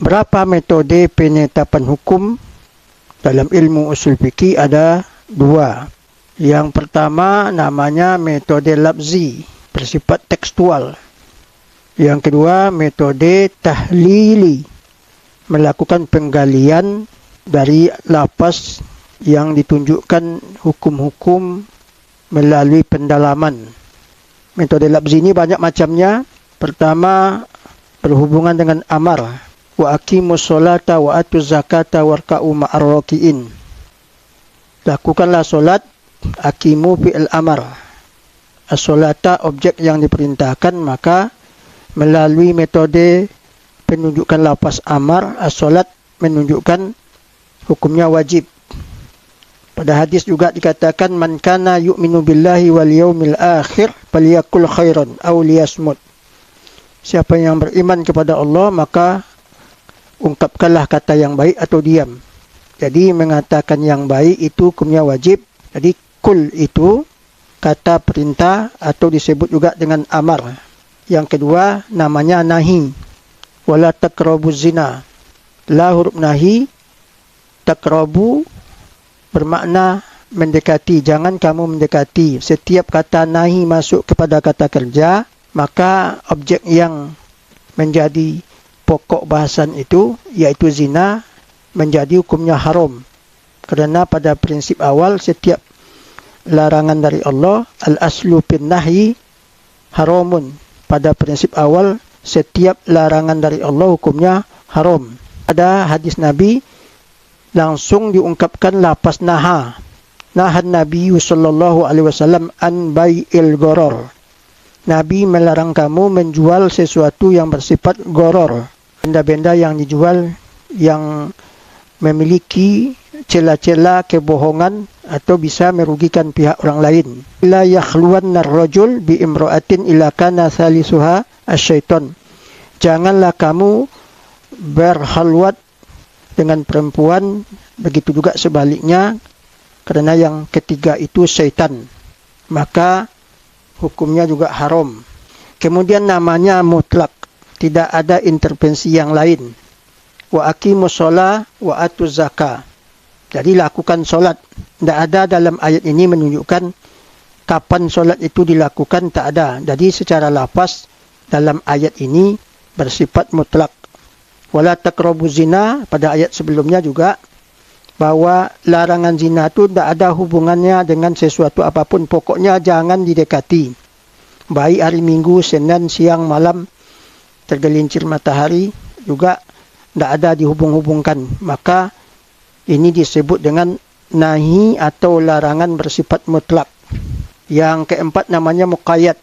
Berapa metode penetapan hukum? Dalam ilmu usul fikih ada dua. Yang pertama namanya metode lafzi, bersifat tekstual. Yang kedua metode tahlili, melakukan penggalian dari lafaz yang ditunjukkan hukum-hukum melalui pendalaman. Metode lafzi ini banyak macamnya. Pertama, berhubungan dengan amar. Wa aqimus sholata wa atuz zakata warka'u ma'ar raki'in. Lakukanlah solat, aqimu fi'il amar. As-sholata objek yang diperintahkan, maka melalui metode penunjukan lafaz amar, as-solat menunjukkan hukumnya wajib. Pada hadis juga dikatakan man kana yu'minu billahi wal yaumil akhir falyakul khairan aw liyasmut. Siapa yang beriman kepada Allah maka ungkapkanlah kata yang baik atau diam. Jadi mengatakan yang baik itu hukumnya wajib. Jadi kul itu kata perintah atau disebut juga dengan amar. Yang kedua namanya nahi. Wala taqrabuz zina. La huruf nahi, taqrabu bermakna mendekati. Jangan kamu mendekati. Setiap kata nahi masuk kepada kata kerja, maka objek yang menjadi pokok bahasan itu, yaitu zina, menjadi hukumnya haram. Kerana pada prinsip awal setiap larangan dari Allah, al-aslu bin nahyi haramun. Pada prinsip awal setiap larangan dari Allah hukumnya haram. Pada hadis Nabi langsung diungkapkan lafaz naha. Nahan Nabi sallallahu alaihi wasallam an bai'il gharar. Nabi melarang kamu menjual sesuatu yang bersifat gharar. Benda-benda yang dijual yang memiliki celah-celah kebohongan atau bisa merugikan pihak orang lain. La yakhluwanna ar-rajul bi imra'atin illa kana salisuha asy-syaitan. Janganlah kamu berhalwat dengan perempuan, begitu juga sebaliknya, kerana yang ketiga itu syaitan. Maka hukumnya juga haram. Kemudian namanya mutlak, tidak ada intervensi yang lain. Wa aqimus shalah wa atuz zakah. Jadi lakukan solat. Tidak ada dalam ayat ini menunjukkan kapan solat itu dilakukan, tak ada. Jadi secara lafaz dalam ayat ini bersifat mutlak. Wala taqrabuz zina, pada ayat sebelumnya juga, bahwa larangan zina itu tidak ada hubungannya dengan sesuatu apapun. Pokoknya jangan didekati. Baik hari Minggu, Senin, siang, malam, tergelincir matahari, juga tidak ada dihubung-hubungkan. Maka ini disebut dengan nahi atau larangan bersifat mutlak. Yang keempat namanya muqayyad.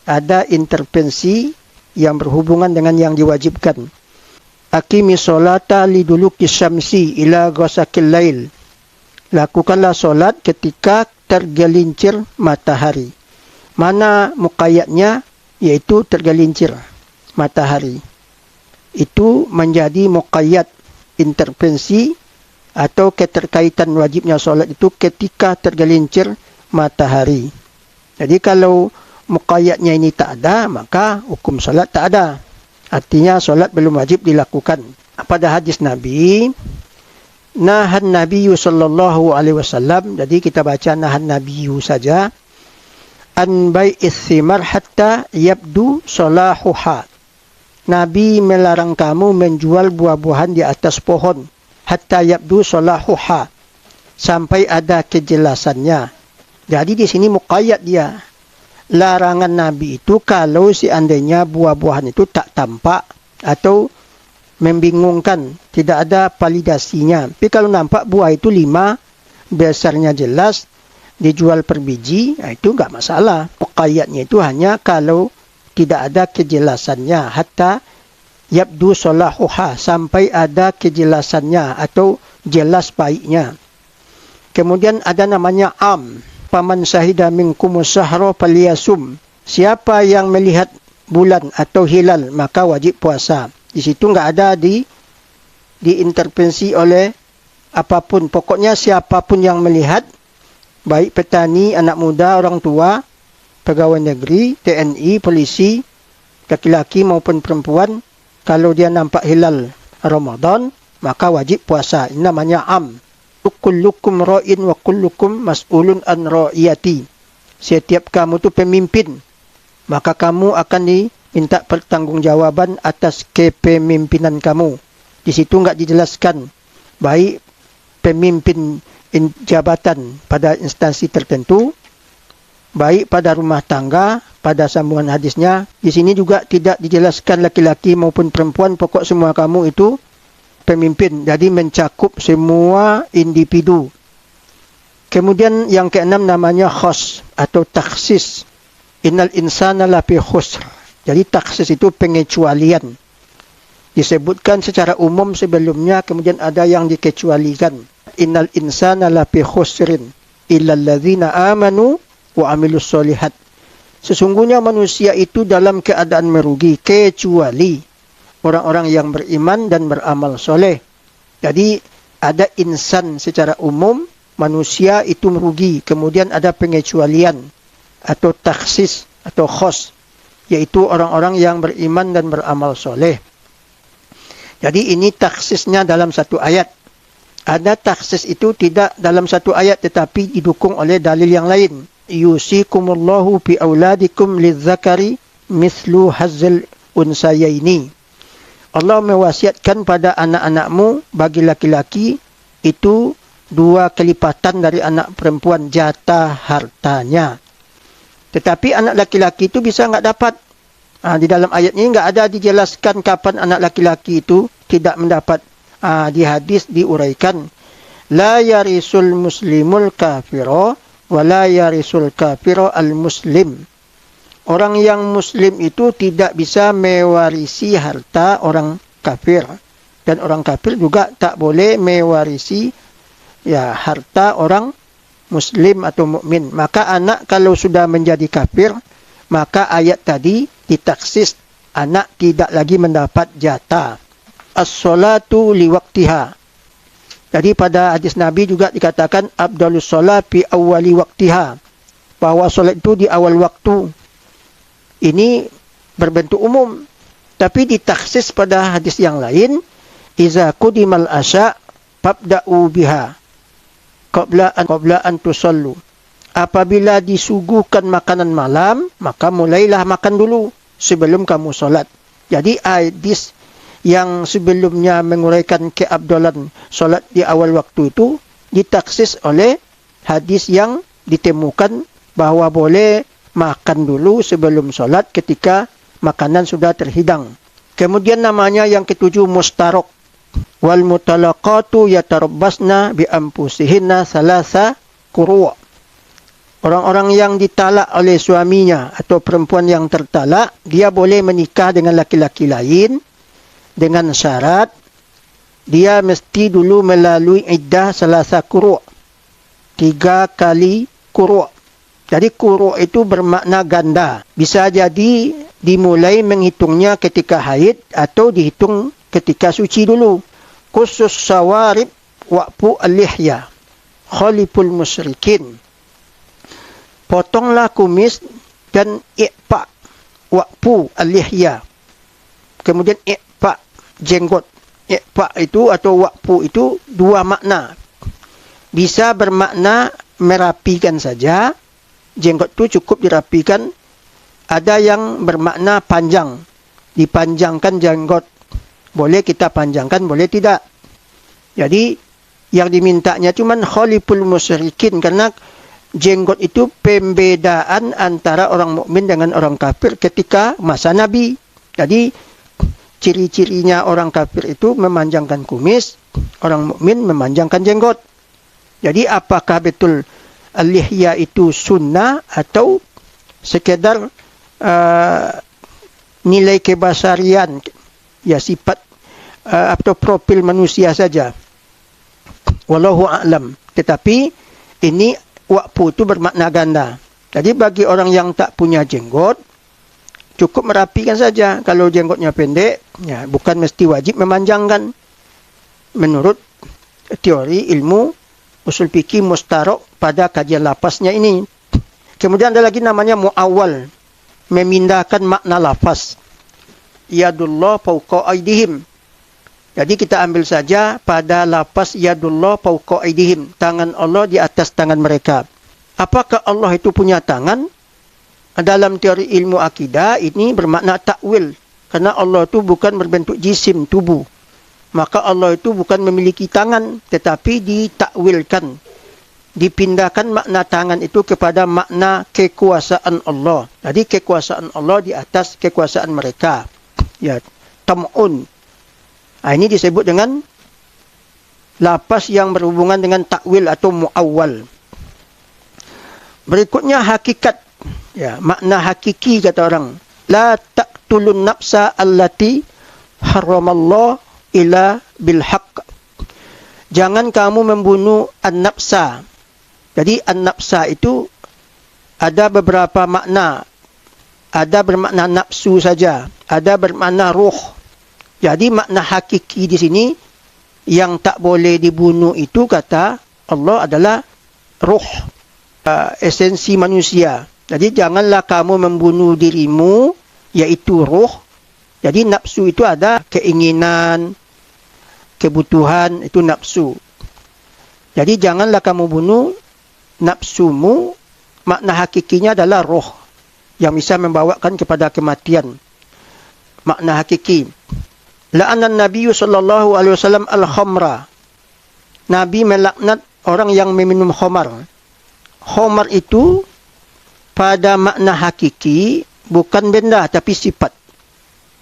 Ada intervensi yang berhubungan dengan yang diwajibkan. Aqimis sholata liduluki syamsi ila ghasaqil lail. Lakukanlah solat ketika tergelincir matahari. Mana muqayyadnya? Yaitu tergelincir matahari. Itu menjadi muqayyad, intervensi atau keterkaitan wajibnya solat itu ketika tergelincir matahari. Jadi kalau muqayyadnya ini tak ada, maka hukum solat tak ada. Artinya solat belum wajib dilakukan. Pada hadis Nabi, nahan Nabi sallallahu alaihi wasallam, jadi kita baca nahan Nabi saja, an bai'is thimar hatta yabdu salahuha. Nabi melarang kamu menjual buah-buahan di atas pohon hatta yabdu salahuha, sampai ada kejelasannya. Jadi di sini muqayyad dia. Larangan Nabi itu kalau seandainya buah-buahan itu tak tampak atau membingungkan, tidak ada validasinya. Tapi kalau nampak buah itu 5, besarnya jelas, dijual per biji, itu enggak masalah. Muqayyadnya itu hanya kalau tidak ada kejelasannya, hatta yabdu salahuha, sampai ada kejelasannya atau jelas baiknya. Kemudian ada namanya am. Paman syahida minkumus syahra falyasum. Siapa yang melihat bulan atau hilal maka wajib puasa. Di situ enggak ada diintervensi oleh apapun. Pokoknya siapapun yang melihat, baik petani, anak muda, orang tua, pegawai negeri, TNI, polisi, laki-laki maupun perempuan, Kalau dia nampak hilal Ramadan, maka wajib puasa. Ini namanya am. Kullukum ra'in wa kullukum mas'ulun an ra'iyati. Setiap kamu tu pemimpin, maka kamu akan diminta pertanggungjawaban atas kepemimpinan kamu. Di situ enggak dijelaskan baik pemimpin jabatan pada instansi tertentu, baik pada rumah tangga. Pada sambungan hadisnya, di sini juga tidak dijelaskan laki-laki maupun perempuan, pokok semua kamu itu pemimpin. Jadi mencakup semua individu. Kemudian yang keenam namanya khos atau taksis. Innal insana lafi khusr. Jadi taksis itu pengecualian. Disebutkan secara umum sebelumnya, kemudian ada yang dikecualikan. Innal insana lafi khusrin illal ladzina amanu wa amilus solihat. Sesungguhnya manusia itu dalam keadaan merugi kecuali orang-orang yang beriman dan beramal soleh. Jadi ada insan secara umum, manusia itu merugi. Kemudian ada pengecualian atau taksis atau khos, yaitu orang-orang yang beriman dan beramal soleh. Jadi ini taksisnya dalam satu ayat. Ada taksis itu tidak dalam satu ayat tetapi didukung oleh dalil yang lain. Yusikumullahu bi auladikum lidzakari mislu hazzil unsayaini. Allah mewasiatkan pada anak-anakmu bagi laki-laki itu 2 kelipatan dari anak perempuan jatah hartanya. Tetapi anak laki-laki itu bisa enggak dapat. Di dalam ayat ini enggak ada dijelaskan kapan anak laki-laki itu tidak mendapat. Di hadis diuraikan, la yarisul muslimul kafiro wa la yarisul kafiro al-muslim. Orang yang muslim itu tidak bisa mewarisi harta orang kafir. Dan orang kafir juga tak boleh mewarisi harta orang muslim atau mukmin. Maka anak kalau sudah menjadi kafir, maka ayat tadi ditaksis anak tidak lagi mendapat jatah. As-salatu liwaktiha. Jadi pada hadis Nabi juga dikatakan afdalus shalat fi awwali waqtiha. Bahwa solat itu di awal waktu. Ini berbentuk umum. Tapi ditaksis pada hadis yang lain, iza qudimal asya fabda'u biha qabla an tusallu. Apabila disuguhkan makanan malam, maka mulailah makan dulu sebelum kamu solat. Jadi hadis yang sebelumnya menguraikan keabdalan solat di awal waktu itu ditaksis oleh hadis yang ditemukan bahawa boleh makan dulu sebelum solat ketika makanan sudah terhidang. Kemudian namanya yang ketujuh mustarok. Wal mutalaqatu yatarabbasna bi anfusihinna salasa quru'. Orang-orang yang ditalak oleh suaminya atau perempuan yang tertalak, dia boleh menikah dengan laki-laki lain dengan syarat dia mesti dulu melalui iddah salasa quru'. 3 kali quru'. Jadi quru' itu bermakna ganda. Bisa jadi dimulai menghitungnya ketika haid atau dihitung ketika suci dulu. Khusus sawarib wa'fu al-lihya khaliful musyrikin. Potonglah kumis dan iqfa wa'fu al-lihya. Kemudian iqfa jenggot. Iqfa itu atau wa'fu itu 2 makna. Bisa bermakna merapikan saja. Jenggot itu cukup dirapikan. Ada yang bermakna panjang. Dipanjangkan jenggot. Boleh kita panjangkan, boleh tidak. Jadi yang dimintanya cuman khaliful musyrikin, karena jenggot itu pembedaan antara orang mukmin dengan orang kafir ketika masa Nabi. Jadi ciri-cirinya orang kafir itu memanjangkan kumis, orang mukmin memanjangkan jenggot. Jadi apakah betul al-lihya itu sunnah atau sekedar nilai kebasarian, ya sifat atau profil manusia saja. Wallahu a'lam. Tetapi ini wa'fu itu bermakna ganda. Jadi bagi orang yang tak punya jenggot, cukup merapikan saja. Kalau jenggotnya pendek, ya bukan mesti wajib memanjangkan. Menurut teori ilmu usul fikih mustarok pada kajian lafaznya ini. Kemudian ada lagi namanya muawwal, memindahkan makna lafaz. yadullah fawqa aydihim. Jadi kita ambil saja pada lafaz yadullah fawqa aydihim, tangan Allah di atas tangan mereka. Apakah Allah itu punya tangan? Dalam teori ilmu akidah ini bermakna takwil. Karena Allah itu bukan berbentuk jisim, tubuh. Maka Allah itu bukan memiliki tangan, tetapi ditakwilkan. Dipindahkan makna tangan itu kepada makna kekuasaan Allah. Jadi kekuasaan Allah di atas kekuasaan mereka. Ya, tam'un. Ini disebut dengan lafaz yang berhubungan dengan takwil atau muawwal. Berikutnya hakikat. Ya, makna hakiki kata orang. La taqtulun nafsa allati haramallah ila bilhaq. Jangan kamu membunuh an-nafsa. Jadi an-nafsa itu ada beberapa makna. Ada bermakna nafsu saja, ada bermakna ruh. Jadi makna hakiki di sini yang tak boleh dibunuh itu kata Allah adalah ruh, esensi manusia. Jadi janganlah kamu membunuh dirimu, yaitu ruh. Jadi nafsu itu ada keinginan, kebutuhan, itu nafsu. Jadi janganlah kamu bunuh nafsumu, makna hakikinya adalah roh yang bisa membawakan kepada kematian. Makna hakiki. La'anan Nabi sallallahu alaihi wasallam al-khamra. Nabi melaknat orang yang meminum khamar. Khamar itu pada makna hakiki bukan benda tapi sifat.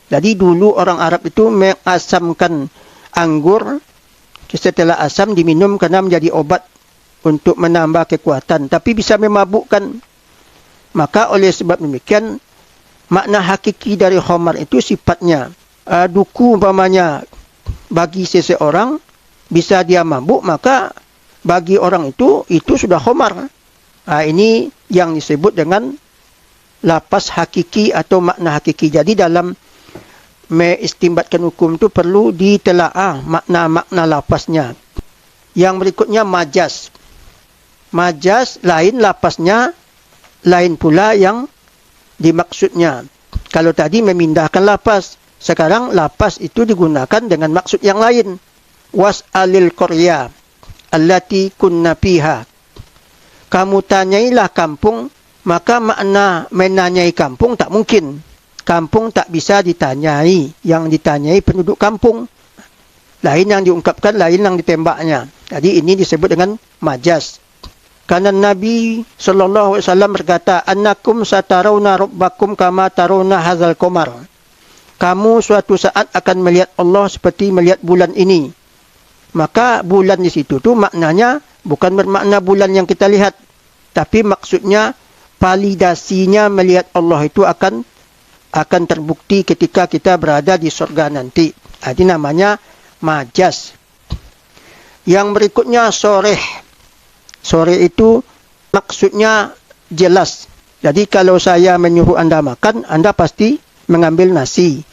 Jadi dulu orang Arab itu mengasamkan anggur, setelah asam diminum kerana menjadi obat untuk menambah kekuatan, tapi bisa memabukkan. Maka oleh sebab demikian, makna hakiki dari khamar itu sifatnya. Duku umpamanya bagi seseorang bisa dia mabuk, maka bagi orang itu sudah khamar. Ini yang disebut dengan lafaz hakiki atau makna hakiki. Jadi dalam mengistimbatkan hukum itu perlu ditelaah makna-makna lafaznya. Yang berikutnya majaz. Majaz lain lafaznya, lain pula yang dimaksudnya. Kalau tadi memindahkan lafaz, sekarang lafaz itu digunakan dengan maksud yang lain. Was'alil qarya allati kunna fiha. Kamu tanyailah kampung, maka makna menanyai kampung tak mungkin. Kampung tak bisa ditanyai. Yang ditanyai penduduk kampung. Lain yang diungkapkan, lain yang ditembaknya. Jadi ini disebut dengan majaz. Karena Nabi SAW berkata, Annakum satarawna rabbakum kama tarawna hazal qamar. Kamu suatu saat akan melihat Allah seperti melihat bulan ini. Maka bulan di situ tu maknanya bukan bermakna bulan yang kita lihat, tapi maksudnya validasinya melihat Allah itu akan terbukti ketika kita berada di surga nanti. Ini namanya majaz. Yang berikutnya soreh. Soreh itu maksudnya jelas. Jadi kalau saya menyuruh Anda makan, Anda pasti mengambil nasi.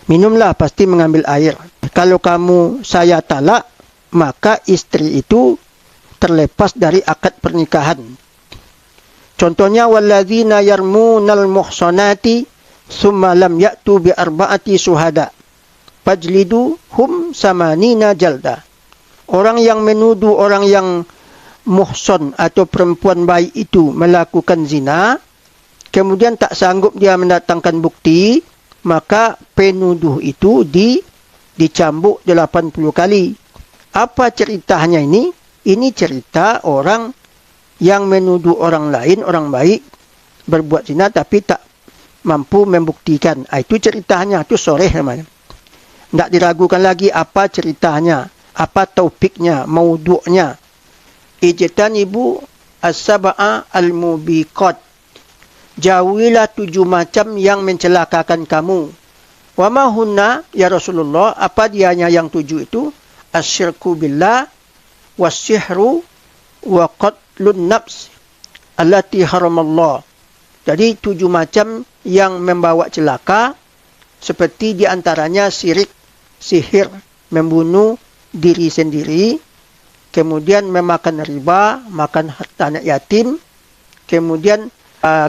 Minumlah, pasti mengambil air. Kalau saya talak, maka istri itu terlepas dari akad pernikahan. Contohnya, walladzina yarmunal muhsanati summa lam ya'tu bi arba'ati syuhada fajlidu hum samanina jalda. Orang yang menuduh orang yang muhsan atau perempuan baik itu melakukan zina, kemudian tak sanggup dia mendatangkan bukti, maka penuduh itu dicambuk 80 kali. Apa ceritanya ini? Ini cerita orang yang menuduh orang lain, orang baik, berbuat zina tapi tak mampu membuktikan. Itu ceritanya, itu soreh namanya. Tidak diragukan lagi apa ceritanya, apa topiknya, maudhu'nya. Ijtanibu as-sab'a al-mubiqat. Jauhilah 7 macam yang mencelakakan kamu. Wa ma hunna ya Rasulullah, apa dianya yang 7 itu? Asyirku billah, wassihru, wa qatlun nafs allati haramallah. Jadi 7 macam yang membawa celaka, seperti diantaranya syirik, sihir, membunuh diri sendiri, kemudian memakan riba, makan harta anak yatim, kemudian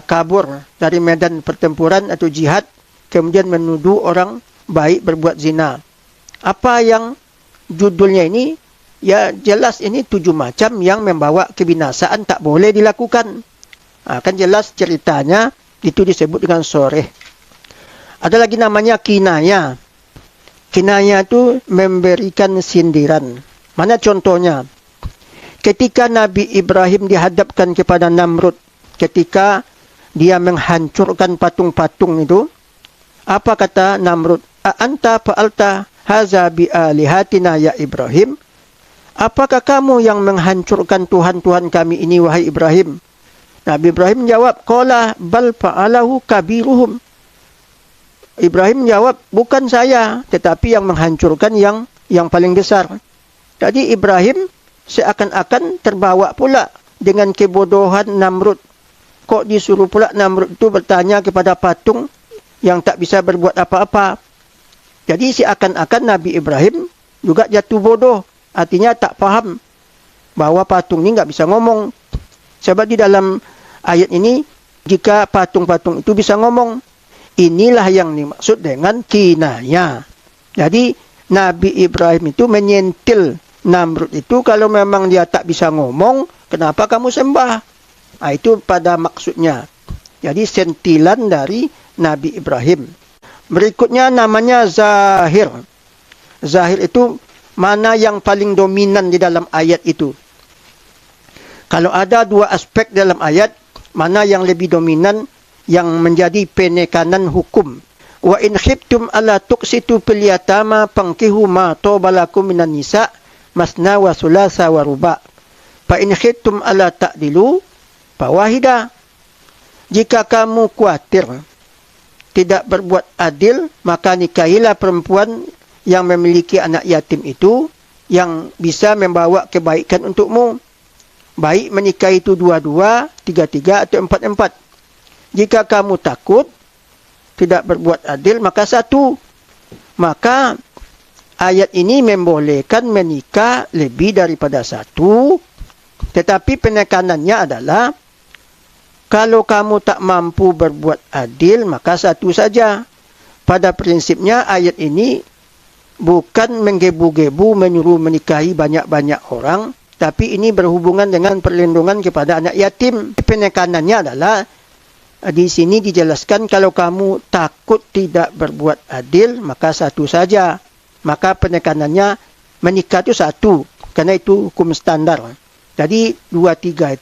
kabur dari medan pertempuran atau jihad, kemudian menuduh orang baik berbuat zina. Apa yang judulnya ini? Ya jelas ini 7 macam yang membawa kebinasaan tak boleh dilakukan. Kan jelas ceritanya itu disebut dengan soreh. Ada lagi namanya kinaya. Kinaya itu memberikan sindiran. Mana contohnya? Ketika Nabi Ibrahim dihadapkan kepada Namrud, ketika dia menghancurkan patung-patung itu, apa kata Namrud? A'anta fa'alta haza bi'alihatina ya Ibrahim? Apakah kamu yang menghancurkan Tuhan-Tuhan kami ini, wahai Ibrahim? Nabi Ibrahim menjawab, qala bal fa'alahu kabiruhum. Ibrahim menjawab, bukan saya, tetapi yang menghancurkan yang paling besar. Jadi Ibrahim seakan-akan terbawa pula dengan kebodohan Namrud. Kok disuruh pula Namrud itu bertanya kepada patung yang tak bisa berbuat apa-apa. Jadi seakan-akan Nabi Ibrahim juga jatuh bodoh. Artinya tak faham bahawa patung ini nggak bisa ngomong. Sebab di dalam ayat ini, jika patung-patung itu bisa ngomong, inilah yang dimaksud dengan kinaya. Jadi Nabi Ibrahim itu menyentil Namrud itu, kalau memang dia tak bisa ngomong, kenapa kamu sembah? Itu pada maksudnya. Jadi sentilan dari Nabi Ibrahim. Berikutnya namanya zahir. Zahir itu mana yang paling dominan di dalam ayat itu. Kalau ada 2 aspek dalam ayat, mana yang lebih dominan yang menjadi penekanan hukum. Wa in khiftum alla tuqsitu fil yatama fankihu ma tobalakum minan nisa masna wa sulasa wa ruba. Fa in khiftum alla ta'dilu fawahida. Jika kamu khawatir tidak berbuat adil, maka nikahilah perempuan yang memiliki anak yatim itu, yang bisa membawa kebaikan untukmu. Baik menikahi itu 2-2, 3-3 atau 4-4. Jika kamu takut tidak berbuat adil, maka 1. Maka ayat ini membolehkan menikah lebih daripada 1. Tetapi penekanannya adalah, kalau kamu tak mampu berbuat adil, maka 1 saja. Pada prinsipnya ayat ini bukan menggebu-gebu menyuruh menikahi banyak-banyak orang, tapi ini berhubungan dengan perlindungan kepada anak yatim. Penekanannya adalah, di sini dijelaskan kalau kamu takut tidak berbuat adil, maka 1 saja. Maka penekanannya menikah itu 1, karena itu hukum standar. Jadi 2-3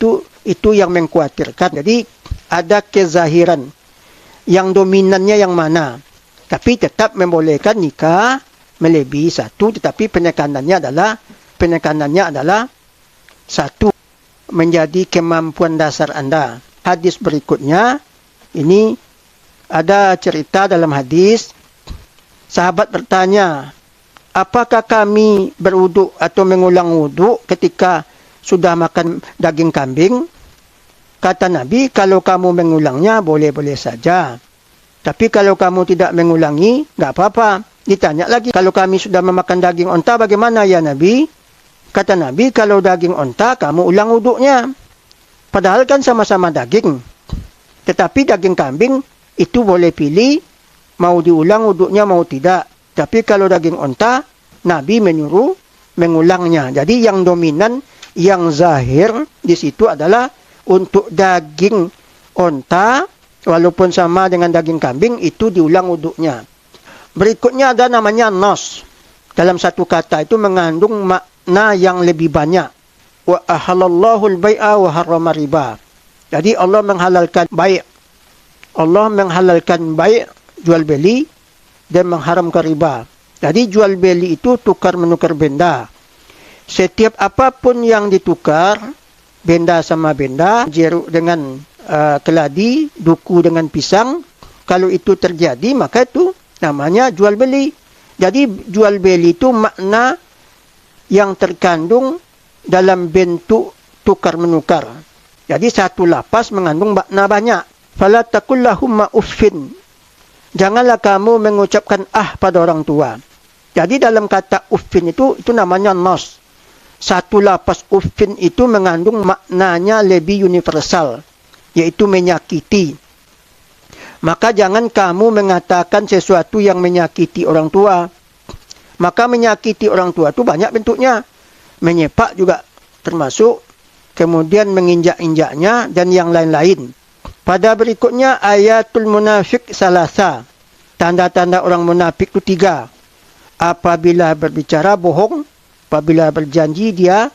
itu yang mengkhawatirkan. Jadi ada kezahiran. Yang dominannya yang mana? Tapi tetap membolehkan nikah melebihi 1, tetapi penekanannya adalah 1 menjadi kemampuan dasar Anda. Hadis berikutnya, ini ada cerita dalam hadis, sahabat bertanya, apakah kami berwuduk atau mengulang wuduk ketika sudah makan daging kambing? Kata Nabi, kalau kamu mengulangnya boleh-boleh saja. Tapi kalau kamu tidak mengulangi, nggak apa-apa. Ditanya lagi, kalau kami sudah memakan daging onta, bagaimana ya Nabi? Kata Nabi, kalau daging onta, kamu ulang wuduknya. Padahal kan sama-sama daging. Tetapi daging kambing, itu boleh pilih, mau diulang wuduknya, mau tidak. Tapi kalau daging onta, Nabi menyuruh mengulangnya. Jadi yang dominan, yang zahir di situ adalah untuk daging onta, walaupun sama dengan daging kambing, itu diulang wuduknya. Berikutnya ada namanya nos. Dalam satu kata itu mengandung makna yang lebih banyak. Wa ahalallahu al-bai'a wa harrama riba. Jadi Allah menghalalkan bai'. Allah menghalalkan bai', jual beli, dan mengharamkan riba. Jadi jual beli itu tukar menukar benda. Setiap apapun yang ditukar, benda sama benda, jeruk dengan keladi, duku dengan pisang, kalau itu terjadi, maka itu namanya jual beli. Jadi jual beli itu makna yang terkandung dalam bentuk tukar menukar. Jadi satu lapas mengandung makna banyak. Fala taqul lahum uffin. Janganlah kamu mengucapkan pada orang tua. Jadi dalam kata uffin itu namanya nos. Satu lapas uffin itu mengandung maknanya lebih universal, yaitu menyakiti. Maka jangan kamu mengatakan sesuatu yang menyakiti orang tua. Maka menyakiti orang tua itu banyak bentuknya. Menyepak juga termasuk. Kemudian menginjak-injaknya dan yang lain-lain. Pada berikutnya ayatul munafik salasa. Tanda-tanda orang munafik itu 3. Apabila berbicara bohong, apabila berjanji dia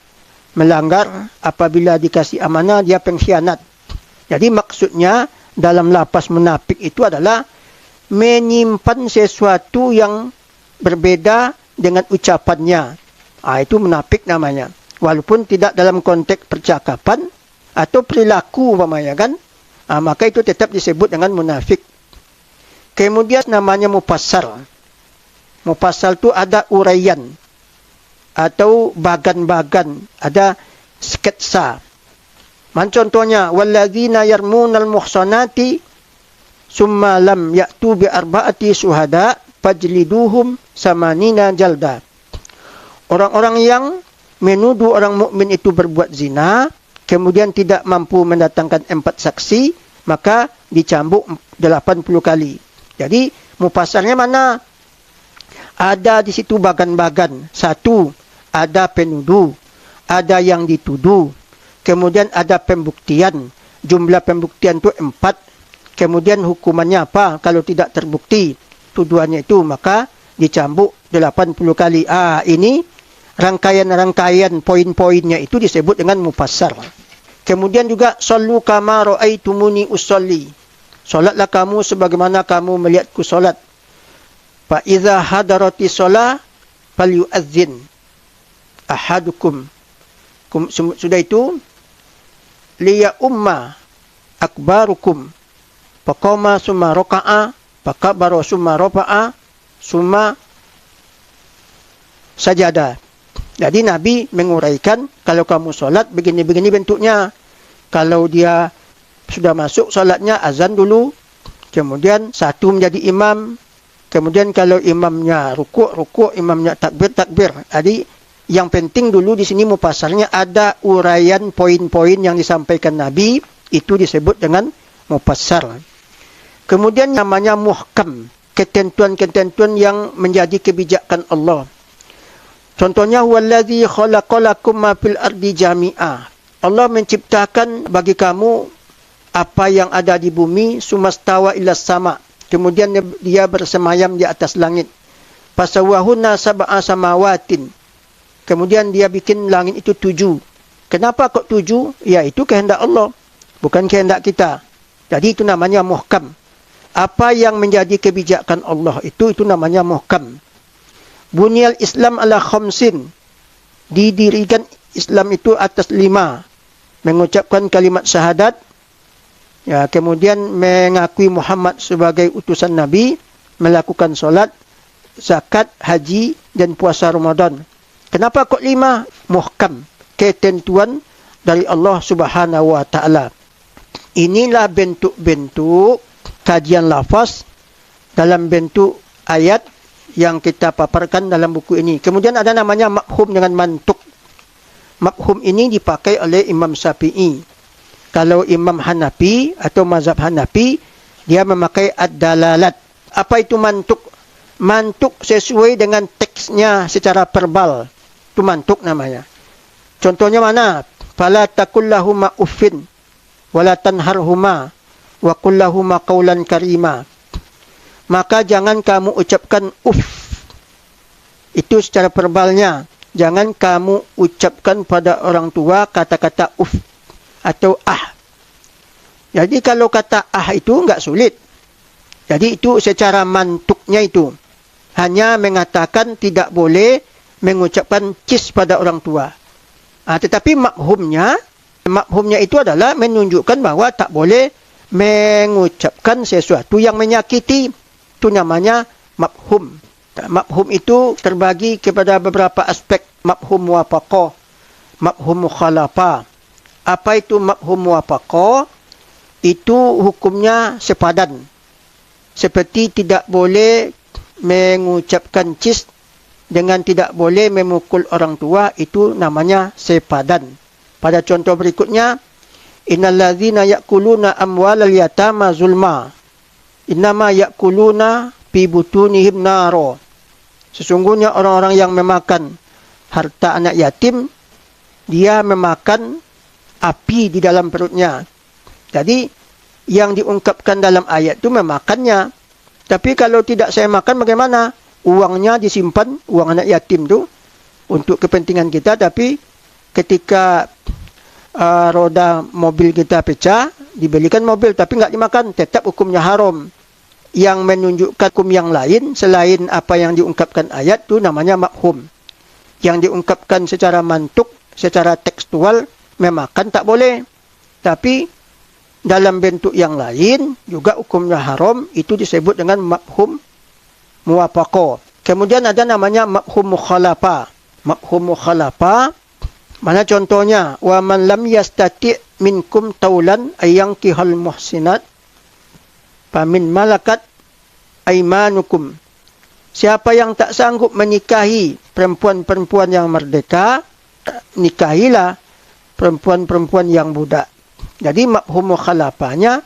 melanggar, apabila dikasih amanah dia pengkhianat. Jadi maksudnya dalam lapas munafik itu adalah menyimpan sesuatu yang berbeda dengan ucapannya. Itu munafik namanya. Walaupun tidak dalam konteks percakapan atau perilaku umpamanya kan. Maka itu tetap disebut dengan munafik. Kemudian namanya mufassal. Mufassal itu ada uraian atau bagan-bagan, ada sketsa. Contohnya, walladzina yarmunal muhsanati summa lam ya'tu bi arba'ati syuhada fajliduhum samanina jalda. Orang-orang yang menuduh orang mukmin itu berbuat zina, kemudian tidak mampu mendatangkan 4 saksi, maka dicambuk 80 kali. Jadi, mufassarnya mana? Ada di situ bagan-bagan. 1, ada penuduh, ada yang dituduh. Kemudian ada pembuktian. Jumlah pembuktian itu 4. Kemudian hukumannya apa? Kalau tidak terbukti tuduhannya itu, maka dicambuk 80 kali. Ini rangkaian-rangkaian poin-poinnya itu disebut dengan mufassar. Kemudian juga sallu kama ra'aitumuni usolli. Solatlah kamu sebagaimana kamu melihatku solat. Fa idza hadarati shalah falyu'adzin ahadukum. Sudah itu liya umma akbarukum faqama summa raka'a faqabara summa rafa'a summa sajada. Jadi Nabi menguraikan kalau kamu solat begini-begini bentuknya. Kalau dia sudah masuk solatnya azan dulu, kemudian satu menjadi imam, kemudian kalau imamnya rukuk, imamnya takbir. Jadi yang penting dulu di sini mufassarnya ada uraian poin-poin yang disampaikan Nabi, itu disebut dengan mufassar. Kemudian namanya muhkam, ketentuan-ketentuan yang menjadi kebijakan Allah. Contohnya wallazi khalaqalakum ma fil ardi jami'a. Allah menciptakan bagi kamu apa yang ada di bumi, sumastawa ila sama. Kemudian dia bersemayam di atas langit. Fasawahunna sab'a samawatin. Kemudian dia bikin langit itu 7. Kenapa kok 7? Ya, itu kehendak Allah, bukan kehendak kita. Jadi itu namanya muhkam. Apa yang menjadi kebijakan Allah itu namanya muhkam. Bunyal Islam ala khamsin. Didirikan Islam itu atas 5. Mengucapkan kalimat syahadat. Ya, kemudian mengakui Muhammad sebagai utusan Nabi. Melakukan solat, zakat, haji dan puasa Ramadan. Kenapa kok 5? Muhkam. Ketentuan dari Allah Subhanahu wa ta'ala. Inilah bentuk-bentuk kajian lafaz dalam bentuk ayat yang kita paparkan dalam buku ini. Kemudian ada namanya makhum dengan mantuk. Makhum ini dipakai oleh Imam Syafi'i. Kalau Imam Hanafi atau mazhab Hanafi, dia memakai ad-dalalat. Apa itu mantuk? Mantuk sesuai dengan teksnya secara verbal. Itu mantuk namanya. Contohnya mana? Fala takullahuma uffin wala tanharhuma wa kullahuma qawlan karima. Maka jangan kamu ucapkan Itu secara verbalnya. Jangan kamu ucapkan pada orang tua kata-kata atau Jadi kalau kata itu enggak sulit. Jadi itu secara mantuknya itu. Hanya mengatakan tidak boleh mengucapkan cis pada orang tua. Tetapi makhumnya itu adalah menunjukkan bahwa tak boleh mengucapkan sesuatu yang menyakiti. Itu namanya makhum. Makhum itu terbagi kepada beberapa aspek. Makhum muwafaqah, makhum mukhalafah. Apa itu makhum muwafaqah? Itu hukumnya sepadan. Seperti tidak boleh mengucapkan cis dengan tidak boleh memukul orang tua, itu namanya sepadan. Pada contoh berikutnya, innalladzina ya'kuluna amwalal yatama zulma. Innama ya'kuluna fi butunihim naro. Sesungguhnya orang-orang yang memakan harta anak yatim, dia memakan api di dalam perutnya. Jadi, yang diungkapkan dalam ayat itu memakannya. Tapi kalau tidak saya makan, bagaimana? Uangnya disimpan, uang anak yatim itu, untuk kepentingan kita. Tapi ketika roda mobil kita pecah, dibelikan mobil tapi nggak dimakan, tetap hukumnya haram. Yang menunjukkan hukum yang lain selain apa yang diungkapkan ayat itu namanya makhum. Yang diungkapkan secara mantuk, secara tekstual, memakan tak boleh. Tapi dalam bentuk yang lain juga hukumnya haram, itu disebut dengan makhum muwafaqah. Kemudian ada namanya makhum mukhalafa. Makhum mukhalafa, mana contohnya? Wa man lam yastati' minkum taulan ayyankihal muhsinat famin malakat aimanukum. Siapa yang tak sanggup menikahi perempuan-perempuan yang merdeka, nikahilah perempuan-perempuan yang budak. Jadi makhum mukhalafahnya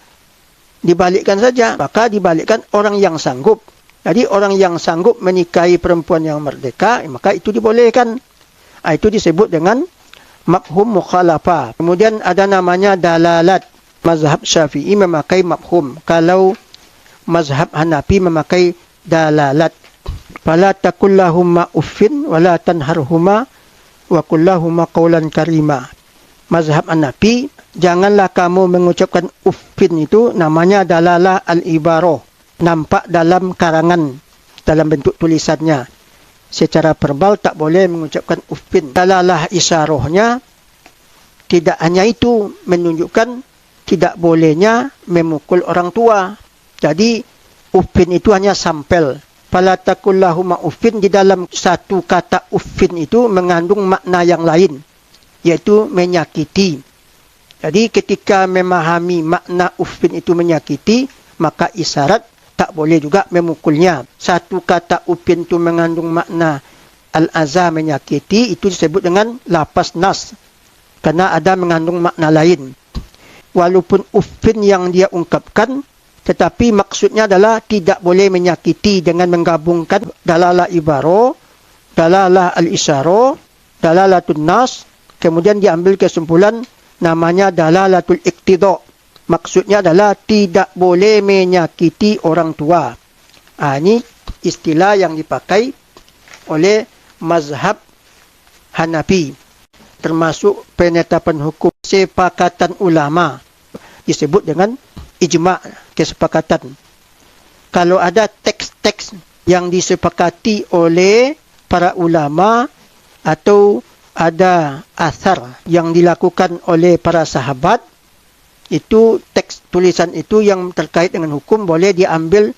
dibalikkan saja. Maka dibalikkan orang yang sanggup. Jadi orang yang sanggup menikahi perempuan yang merdeka, maka itu dibolehkan. Itu disebut dengan makhum mukhalafah. Kemudian ada namanya dalalat. Mazhab Syafi'i memakai makhum. Kalau mazhab Hanafi memakai dalalat. Fala takullahumma uffin wala tanharhuma wa kullahumma qawlan karima. Mazhab Hanafi, janganlah kamu mengucapkan uffin, itu namanya dalalah al-ibarah. Nampak dalam karangan, dalam bentuk tulisannya. Secara verbal tak boleh mengucapkan uffin. Dalalah isyarahnya tidak hanya itu, menunjukkan tidak bolehnya memukul orang tua. Jadi uffin itu hanya sampel. Fala takullahumma uffin, di dalam satu kata uffin itu mengandung makna yang lain, yaitu menyakiti. Jadi ketika memahami makna uffin itu menyakiti, maka isyarat tak boleh juga memukulnya. Satu kata uffin itu mengandung makna al-aza, menyakiti, itu disebut dengan lapas nas, karena ada mengandung makna lain. Walaupun uffin yang dia ungkapkan, tetapi maksudnya adalah tidak boleh menyakiti dengan menggabungkan dalalah ibarah, dalalah al-isyarah, dalalatun nas, kemudian diambil kesimpulan namanya dalalatul iqtida. Maksudnya adalah tidak boleh menyakiti orang tua. Ini istilah yang dipakai oleh mazhab Hanafi. Termasuk penetapan hukum sepakatan ulama. Disebut dengan ijma', kesepakatan. Kalau ada teks-teks yang disepakati oleh para ulama atau ada asar yang dilakukan oleh para sahabat, itu teks tulisan itu yang terkait dengan hukum boleh diambil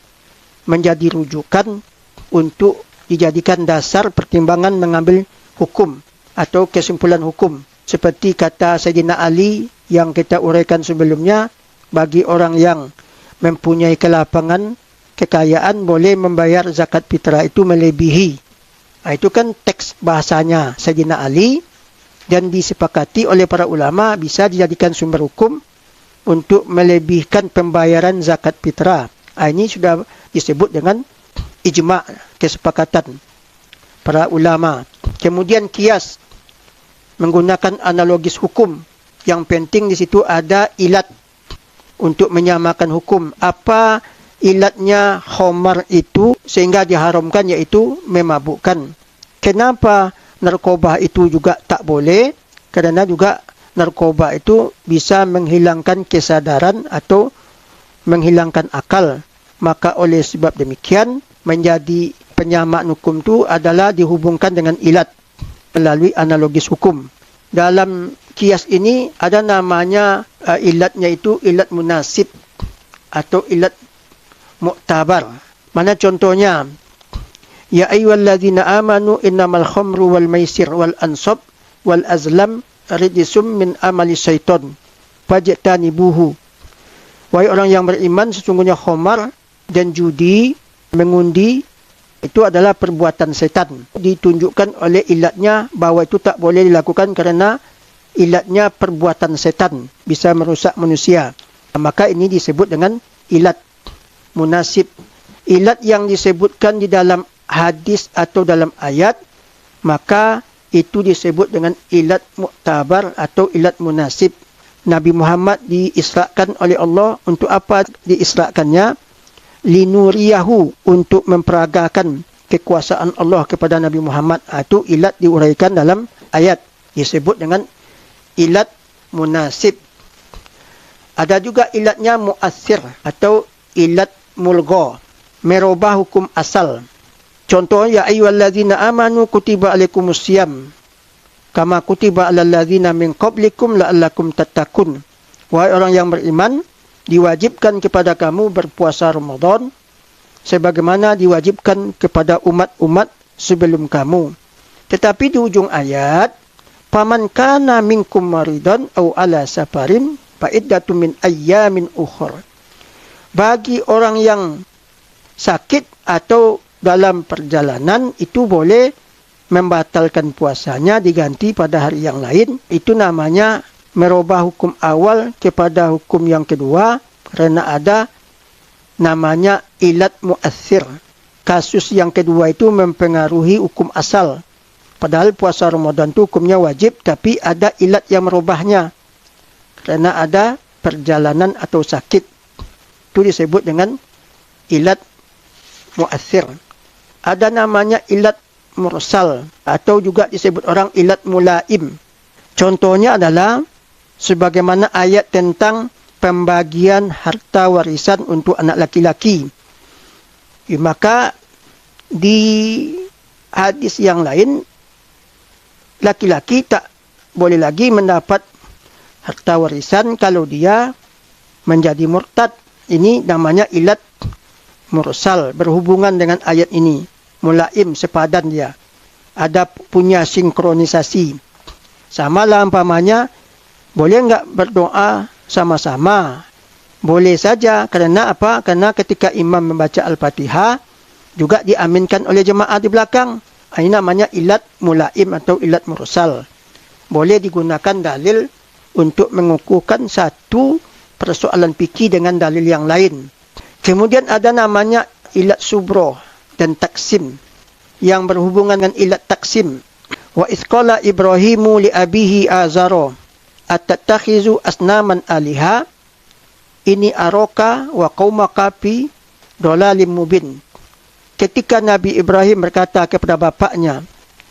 menjadi rujukan untuk dijadikan dasar pertimbangan mengambil hukum atau kesimpulan hukum. Seperti kata Sayyidina Ali yang kita uraikan sebelumnya, bagi orang yang mempunyai kelapangan, kekayaan, boleh membayar zakat fitrah itu melebihi. Itu kan teks bahasanya Sayyidina Ali, dan disepakati oleh para ulama bisa dijadikan sumber hukum untuk melebihkan pembayaran zakat fitrah. Ini sudah disebut dengan ijma', kesepakatan para ulama. Kemudian kias, menggunakan analogis hukum. Yang penting di situ ada ilat untuk menyamakan hukum. Apa ilatnya khamar itu sehingga diharamkan, yaitu memabukkan. Kenapa narkoba itu juga tak boleh? Karena juga narkoba itu bisa menghilangkan kesadaran atau menghilangkan akal. Maka oleh sebab demikian, menjadi penyamaan hukum itu adalah dihubungkan dengan ilat melalui analogis hukum. Dalam kias ini ada namanya ilatnya itu ilat munasib atau ilat mu'tabar. Mana contohnya? Ya ayyuhalladzina amanu innamal khamru wal maisir wal ansab wal azlam rijsum min amali syaitan fajtanibuhu. Wahai orang yang beriman, sesungguhnya khamar dan judi, mengundi, itu adalah perbuatan setan. Ditunjukkan oleh ilatnya bahwa itu tak boleh dilakukan karena ilatnya perbuatan setan, bisa merusak manusia. Maka ini disebut dengan ilat. munasib. Ilat yang disebutkan di dalam hadis atau dalam ayat, maka itu disebut dengan ilat muktabar atau ilat munasib. Nabi Muhammad diisrakan oleh Allah. Untuk apa diisrakannya? Linuriyahu, untuk memperagakan kekuasaan Allah kepada Nabi Muhammad. Itu ilat diuraikan dalam ayat, disebut dengan ilat munasib. Ada juga ilatnya muassir atau ilat mulgha, merubah hukum asal. Contoh, ya ayyuhallazina amanu kutiba alaikumusiyam kama kutiba alal ladzina min qablikum la'allakum tattaqun. Wahai orang yang beriman, diwajibkan kepada kamu berpuasa Ramadan sebagaimana diwajibkan kepada umat-umat sebelum kamu. Tetapi di ujung ayat, faman kana minkum maridan aw ala safarin fa iddatun min ayyamin ukhra. Bagi orang yang sakit atau dalam perjalanan, itu boleh membatalkan puasanya, diganti pada hari yang lain. Itu namanya merubah hukum awal kepada hukum yang kedua, kerana ada namanya ilat muassir. Kasus yang kedua itu mempengaruhi hukum asal. Padahal puasa Ramadan itu hukumnya wajib, tapi ada ilat yang merubahnya kerana ada perjalanan atau sakit. Itu disebut dengan ilat muassir. Ada namanya ilat mursal atau juga disebut orang ilat mulaim. Contohnya adalah sebagaimana ayat tentang pembagian harta warisan untuk anak laki-laki. Maka di hadis yang lain, laki-laki tak boleh lagi mendapat harta warisan kalau dia menjadi murtad. Ini namanya ilat mursal, berhubungan dengan ayat ini. Mulaim, sepadan dia. Ada punya sinkronisasi. Sama lah umpamanya, boleh enggak berdoa sama-sama? Boleh saja. Kerana apa? Kerana ketika imam membaca Al-Fatihah, juga diaminkan oleh jemaah di belakang. Ini namanya ilat mulaim atau ilat mursal. Boleh digunakan dalil untuk mengukuhkan satu persoalan fikih dengan dalil yang lain. Kemudian ada namanya ilat subroh dan taksim yang berhubungan dengan ilat taksim. Wa isqala Ibrahimu li abihi Azara atattakhizu asnaman aliha ini aroka wa qaumaka fi dhalalim mubin. Ketika Nabi Ibrahim berkata kepada bapaknya,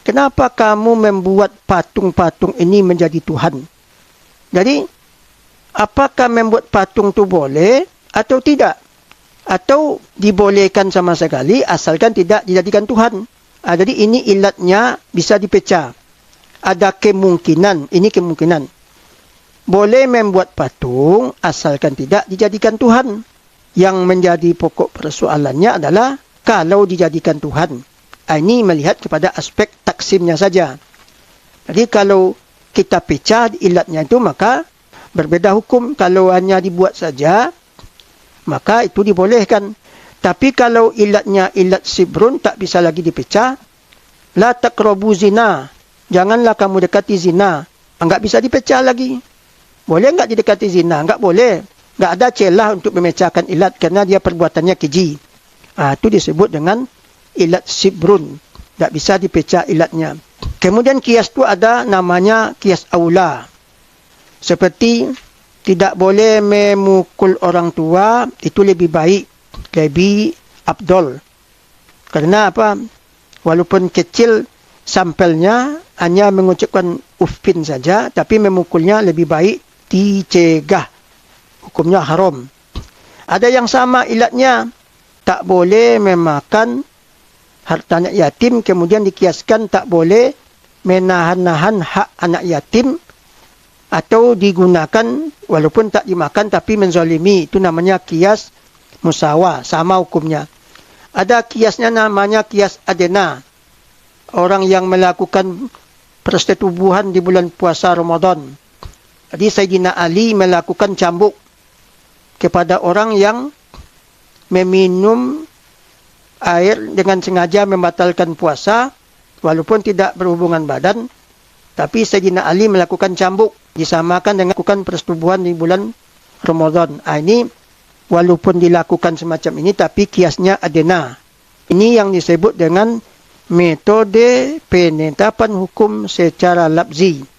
kenapa kamu membuat patung-patung ini menjadi Tuhan? Jadi, apakah membuat patung itu boleh atau tidak? Atau dibolehkan sama sekali asalkan tidak dijadikan Tuhan. Jadi ini ilatnya bisa dipecah. Ada kemungkinan, ini kemungkinan. Boleh membuat patung asalkan tidak dijadikan Tuhan. Yang menjadi pokok persoalannya adalah kalau dijadikan Tuhan. Ini melihat kepada aspek taksimnya saja. Jadi kalau kita pecah ilatnya itu, maka berbeza hukum. Kalau hanya dibuat saja, maka itu dibolehkan. Tapi kalau ilatnya ilat sibrun, tak bisa lagi dipecah. La taqrabu zina. Janganlah kamu dekati zina. Enggak bisa dipecah lagi. Boleh enggak didekati zina? Enggak boleh. Enggak ada celah untuk memecahkan ilat kerana dia perbuatannya keji. Itu disebut dengan ilat sibrun. Tak bisa dipecah ilatnya. Kemudian kias tu ada namanya kias aula. Seperti tidak boleh memukul orang tua, itu lebih baik, lebih afdol. Karena apa? Walaupun kecil sampelnya, hanya mengucapkan uffin saja, tapi memukulnya lebih baik dicegah. Hukumnya haram. Ada yang sama ilatnya, tak boleh memakan harta anak yatim, kemudian dikiaskan tak boleh menahan-nahan hak anak yatim, atau digunakan walaupun tak dimakan tapi menzalimi. Itu namanya kias musawah, sama hukumnya. Ada kiasnya namanya kias adena. Orang yang melakukan persetubuhan di bulan puasa Ramadan. Jadi Sayyidina Ali melakukan cambuk kepada orang yang meminum air dengan sengaja membatalkan puasa walaupun tidak berhubungan badan. Tapi Sayyidina Ali melakukan cambuk, disamakan dengan melakukan persetubuhan di bulan Ramadan. Ini walaupun dilakukan semacam ini, tapi kiasnya adena. Ini yang disebut dengan metode penetapan hukum secara lafzi.